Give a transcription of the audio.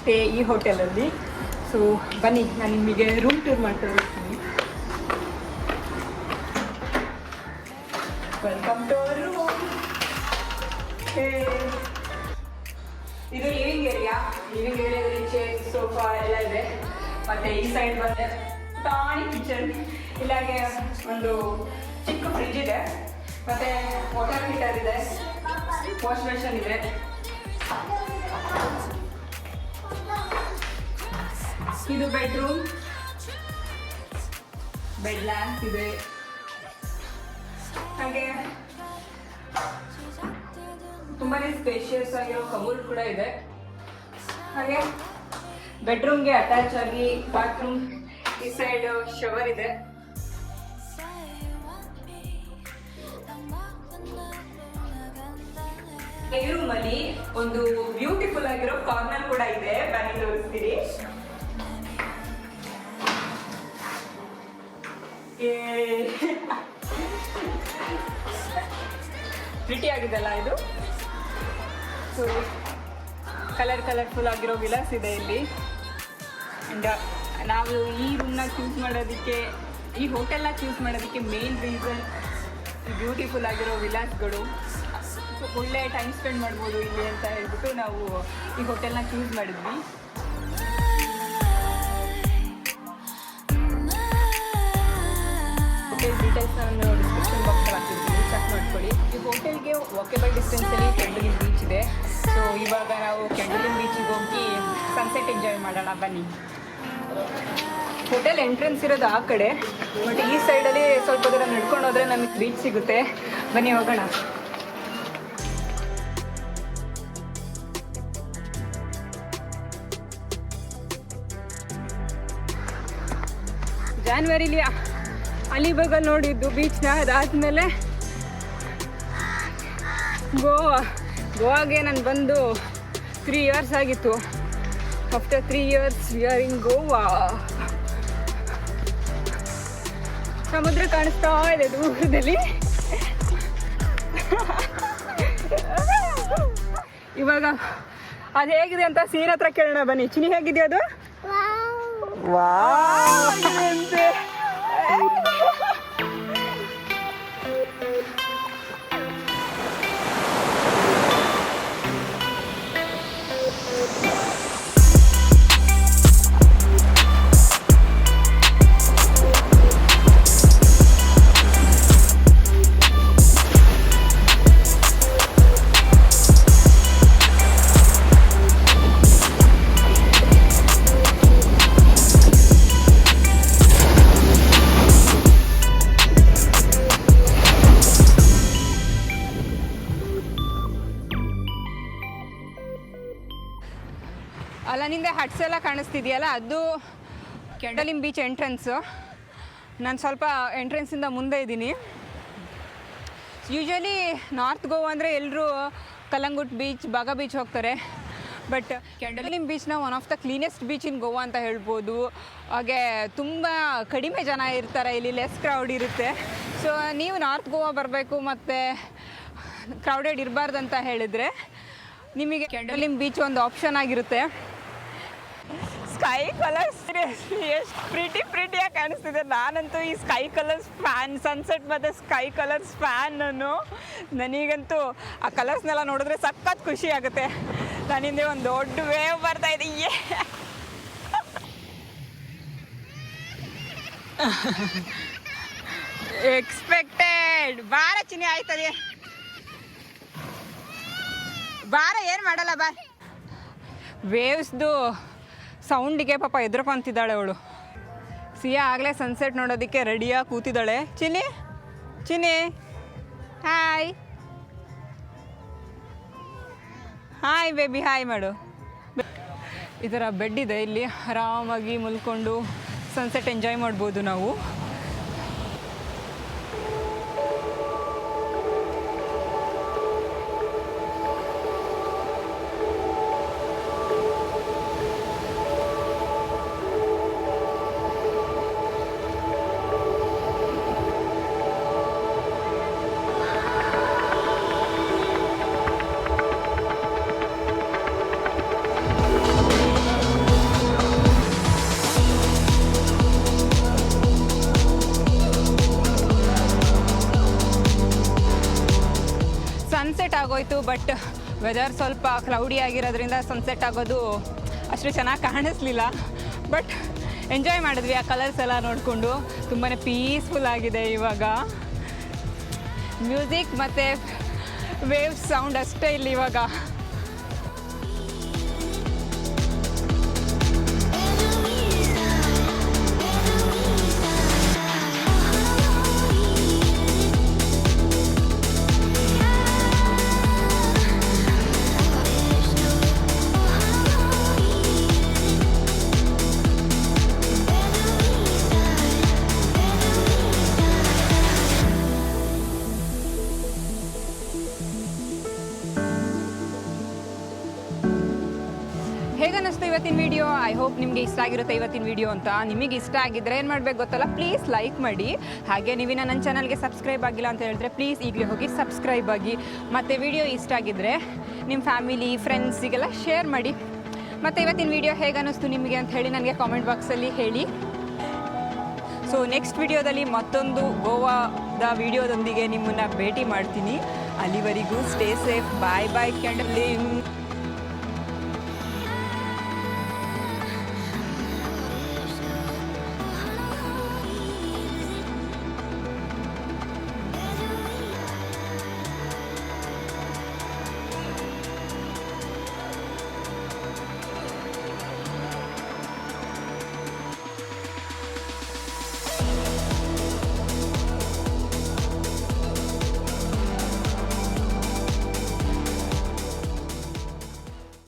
Stay ಈ ಹೋಟೆಲಲ್ಲಿ. So ಬನ್ನಿ, ನಾನು ನಿಮಗೆ ರೂಮ್ ಟೂರ್ ಮಾಡ್ತಾ ಇರ್ತೀನಿ. Welcome to room. ಇದು ಲಿವಿಂಗ್ ಏರಿಯಾದಲ್ಲಿ ಚೇರ್, ಸೋಫಾ ಎಲ್ಲ ಇದೆ. ಮತ್ತು ಈ ಸೈಡ್ ಬಂದರೆ ಟಾಣಿ ಕಿಚನ್. ಇಲ್ಲಾಗೆ ಒಂದು ಚಿಕ್ಕ ಫ್ರಿಜ್ ಇದೆ, ಮತ್ತು ವಾಟರ್ ಹೀಟರ್ ಇದೆ, ವಾಶ್ ಬೇಷನ್ ಇದೆ. ಇದು ಬೆಡ್ರೂಮ್, ಬೆಡ್ ಲ್ಯಾಂಪ್ ಇದೆ. ಹಾಗೆ ತುಂಬಾ ಸ್ಪೇಷಿಯಸ್ ಆಗಿರೋ ಕಬೋರ್ಡ್ ಕೂಡ ಇದೆ. ಹಾಗೆ ಬೆಡ್ರೂಮ್ಗೆ ಅಟ್ಯಾಚ್ ಆಗಿ ಬಾತ್ರೂಮ್, ಈ ಸೈಡ್ ಶವರ್ ಇದೆ. ಈ ರೂಮಲ್ಲಿ ಒಂದು ಬ್ಯೂಟಿಫುಲ್ ಆಗಿರೋ ಕಾರ್ನರ್ ಕೂಡ ಇದೆ, ಬನ್ನಿ ತೋರಿಸ್ತೀರಿ. ಪ್ರಿಟಿ ಆಗಿದೆಲ್ಲ ಇದು. ಸೊ ಕಲರ್ಫುಲ್ ಆಗಿರೋ ವಿಲಾಸ್ ಇದೆ ಇಲ್ಲಿ. ಆ್ಯಂಡ್ ನಾವು ಈ ರೂಮ್ನ ಚೂಸ್ ಮಾಡೋದಕ್ಕೆ, ಈ ಹೋಟೆಲ್ನ ಚೂಸ್ ಮಾಡೋದಕ್ಕೆ ಮೇನ್ ರೀಸನ್ ಈ ಬ್ಯೂಟಿಫುಲ್ ಆಗಿರೋ ವಿಲಾಸ್ಗಳು. ಸೊ ಒಳ್ಳೆ ಟೈಮ್ ಸ್ಪೆಂಡ್ ಮಾಡ್ಬೋದು ಇಲ್ಲಿ ಅಂತ ಹೇಳ್ಬಿಟ್ಟು ನಾವು ಈ ಹೋಟೆಲ್ನ ಚೂಸ್ ಮಾಡಿದ್ವಿ. ಹೋಟೆಲ್ ಡೀಟೇಲ್ಸ್ ನಾನು ಡಿಸ್ಕ್ರಿಪ್ಷನ್ ಬಾಕ್ಸ್ ಹಾಕಿರ್ತೀನಿ, ಚೆಕ್ ಮಾಡ್ಕೊಳ್ಳಿ. ಈ ಹೋಟೆಲ್ಗೆ ವಾಕೇಬಲ್ ಡಿಸ್ಟೆನ್ಸಲ್ಲಿ ಕೆಂಡಲಿನ್ ಬೀಚ್ ಇದೆ. ಸೊ ಇವಾಗ ನಾವು ಕೆಂಡಲಿನ್ ಬೀಚಿಗೆ ಹೋಗಿ ಸನ್ಸೆಟ್ ಎಂಜಾಯ್ ಮಾಡೋಣ ಬನ್ನಿ. ಹೋಟೆಲ್ ಎಂಟ್ರೆನ್ಸ್ ಇರೋದು ಆ ಕಡೆ, ಬಟ್ ಈ ಸೈಡಲ್ಲಿ ಸ್ವಲ್ಪ ದೂರ ನಡ್ಕೊಂಡು ಹೋದರೆ ನಮಗೆ ಬೀಚ್ ಸಿಗುತ್ತೆ. ಬನ್ನಿ ಹೋಗೋಣ. ಜಾನ್ವರಿಲಿ ಅಲಿಬಾಗಲ್ಲಿ ನೋಡಿದ್ದು ಬೀಚ್ನ. ಅದಾದಮೇಲೆ ಗೋವಾಗೆ ನಾನು ಬಂದು 3 years ಆಗಿತ್ತು. ಆಫ್ಟರ್ 3 years ವಿ ಆರ್ ಇನ್ ಗೋವಾ. ಸಮುದ್ರ ಕಾಣಿಸ್ತಾ ಇದೆ ದೂರದಲ್ಲಿ. ಇವಾಗ ಅದು ಹೇಗಿದೆ ಅಂತ ಸೀನ್ ಹತ್ರ ಕೇಳೋಣ ಬನ್ನಿ. ಚಿನಿ ಹೇಗಿದೆ ಅದು? ಅಲ್ಲ, ನಿಂದೆ ಹಟ್ಸ್ ಎಲ್ಲ ಕಾಣಿಸ್ತಿದೆಯಲ್ಲ, ಅದು ಕೆಂಡಲಿನ್ ಬೀಚ್ ಎಂಟ್ರೆನ್ಸು. ನಾನು ಸ್ವಲ್ಪ ಎಂಟ್ರೆನ್ಸಿಂದ ಮುಂದೆ ಇದ್ದೀನಿ. ಯೂಶ್ವಲಿ ನಾರ್ತ್ ಗೋವಾ ಅಂದರೆ ಎಲ್ಲರೂ ಕಲ್ಲಂಗುಟ್ ಬೀಚ್, ಬಾಗ ಬೀಚ್ ಹೋಗ್ತಾರೆ. ಬಟ್ ಕೆಂಡಲಿನ್ ಬೀಚ್ನ one of the cleanest beach in Goa ಅಂತ ಹೇಳ್ಬೋದು. ಹಾಗೆ ತುಂಬ ಕಡಿಮೆ ಜನ ಇರ್ತಾರೆ ಇಲ್ಲಿ, ಲೆಸ್ ಕ್ರೌಡ್ ಇರುತ್ತೆ. ಸೊ ನೀವು ನಾರ್ತ್ ಗೋವಾ ಬರಬೇಕು ಮತ್ತು ಕ್ರೌಡೆಡ್ ಇರಬಾರ್ದು ಅಂತ ಹೇಳಿದರೆ ನಿಮಗೆ ಕೆಂಡಲಿನ್ ಬೀಚ್ ಒಂದು ಆಪ್ಷನ್ ಆಗಿರುತ್ತೆ. ಸ್ಕೈ ಕಲರ್ಸ್ ಎಷ್ಟು ಪ್ರಿಟಿಯಾಗಿ ಕಾಣಿಸ್ತಿದೆ. ನಾನಂತೂ ಈ ಸ್ಕೈ ಕಲರ್ಸ್ ಫ್ಯಾನ್, ಸನ್ಸೆಟ್ ಮತ್ತು ಸ್ಕೈ ಕಲರ್ಸ್ ಫ್ಯಾನ್. ನನಗಂತೂ ಆ ಕಲರ್ಸ್ನೆಲ್ಲ ನೋಡಿದ್ರೆ ಸಖತ್ ಖುಷಿ ಆಗುತ್ತೆ. ನನ್ನಿಂದೆ ಒಂದು ದೊಡ್ಡ ವೇವ್ ಬರ್ತಾ ಇದೆ. ಎಕ್ಸ್ಪೆಕ್ಟೆಡ್. ಬಾರ ಚಿನಿ, ಆಯ್ತದೆ ಬಾರ, ಏನು ಮಾಡಲ್ಲ ಬಾ. ವೇವ್ಸ್ದು ಸೌಂಡಿಗೆ ಪಾಪ ಎದ್ರಕೊಂತಿದ್ದಾಳೆ ಅವಳು. ಸಿಯಾ ಆಗಲೇ ಸನ್ಸೆಟ್ ನೋಡೋದಕ್ಕೆ ರೆಡಿಯಾಗಿ ಕೂತಿದ್ದಾಳೆ. ಚಿನಿ ಹಾಯ್ ಬೇಬಿ, ಹಾಯ್ ಮಾಡು. ಈ ಥರ ಬೆಡ್ ಇದೆ ಇಲ್ಲಿ, ಆರಾಮಾಗಿ ಮಲ್ಕೊಂಡು ಸನ್ಸೆಟ್ ಎಂಜಾಯ್ ಮಾಡ್ಬೋದು ನಾವು. ಆಗೋಯ್ತು. ಬಟ್ ವೆದರ್ ಸ್ವಲ್ಪ ಕ್ಲೌಡಿ ಆಗಿರೋದ್ರಿಂದ ಸನ್ಸೆಟ್ ಆಗೋದು ಅಷ್ಟು ಚೆನ್ನಾಗಿ ಕಾಣಿಸ್ಲಿಲ್ಲ. ಬಟ್ ಎಂಜಾಯ್ ಮಾಡಿದ್ವಿ ಆ ಕಲರ್ಸ್ ಎಲ್ಲ ನೋಡಿಕೊಂಡು. ತುಂಬಾ ಪೀಸ್ಫುಲ್ ಆಗಿದೆ ಇವಾಗ. ಮ್ಯೂಸಿಕ್ ಮತ್ತು ವೇವ್ಸ್ ಸೌಂಡ್ ಅಷ್ಟೇ ಇಲ್ಲಿ ಇವಾಗ. ಹೇಗನ್ನಿಸ್ತು ಇವತ್ತಿನ ವಿಡಿಯೋ? ಐ ಹೋಪ್ ನಿಮಗೆ ಇಷ್ಟ ಆಗಿರುತ್ತೆ ಇವತ್ತಿನ ವಿಡಿಯೋ ಅಂತ. ನಿಮಗೆ ಇಷ್ಟ ಆಗಿದ್ದರೆ ಏನು ಮಾಡಬೇಕು ಗೊತ್ತಲ್ಲ, ಪ್ಲೀಸ್ ಲೈಕ್ ಮಾಡಿ. ಹಾಗೆ ನೀವಿನ ನನ್ನ ಚಾನಲ್ಗೆ ಸಬ್ಸ್ಕ್ರೈಬ್ ಆಗಿಲ್ಲ ಅಂತ ಹೇಳಿದ್ರೆ ಪ್ಲೀಸ್ ಈಗಲೇ ಹೋಗಿ ಸಬ್ಸ್ಕ್ರೈಬ್ ಆಗಿ. ಮತ್ತು ವಿಡಿಯೋ ಇಷ್ಟ ಆಗಿದ್ದರೆ ನಿಮ್ಮ ಫ್ಯಾಮಿಲಿ ಫ್ರೆಂಡ್ಸಿಗೆಲ್ಲ ಶೇರ್ ಮಾಡಿ. ಮತ್ತು ಇವತ್ತಿನ ವಿಡಿಯೋ ಹೇಗನ್ನಿಸ್ತು ನಿಮಗೆ ಅಂತ ಹೇಳಿ ನನಗೆ ಕಾಮೆಂಟ್ ಬಾಕ್ಸಲ್ಲಿ ಹೇಳಿ. ಸೊ ನೆಕ್ಸ್ಟ್ ವಿಡಿಯೋದಲ್ಲಿ ಮತ್ತೊಂದು ಗೋವಾದ ವಿಡಿಯೋದೊಂದಿಗೆ ನಿಮ್ಮನ್ನು ಭೇಟಿ ಮಾಡ್ತೀನಿ. ಅಲ್ಲಿವರೆಗೂ ಸ್ಟೇ ಸೇಫ್. ಬಾಯ್ ಬಾಯ್ ಕ್ಯಾಂಡಲಿಂಗ್.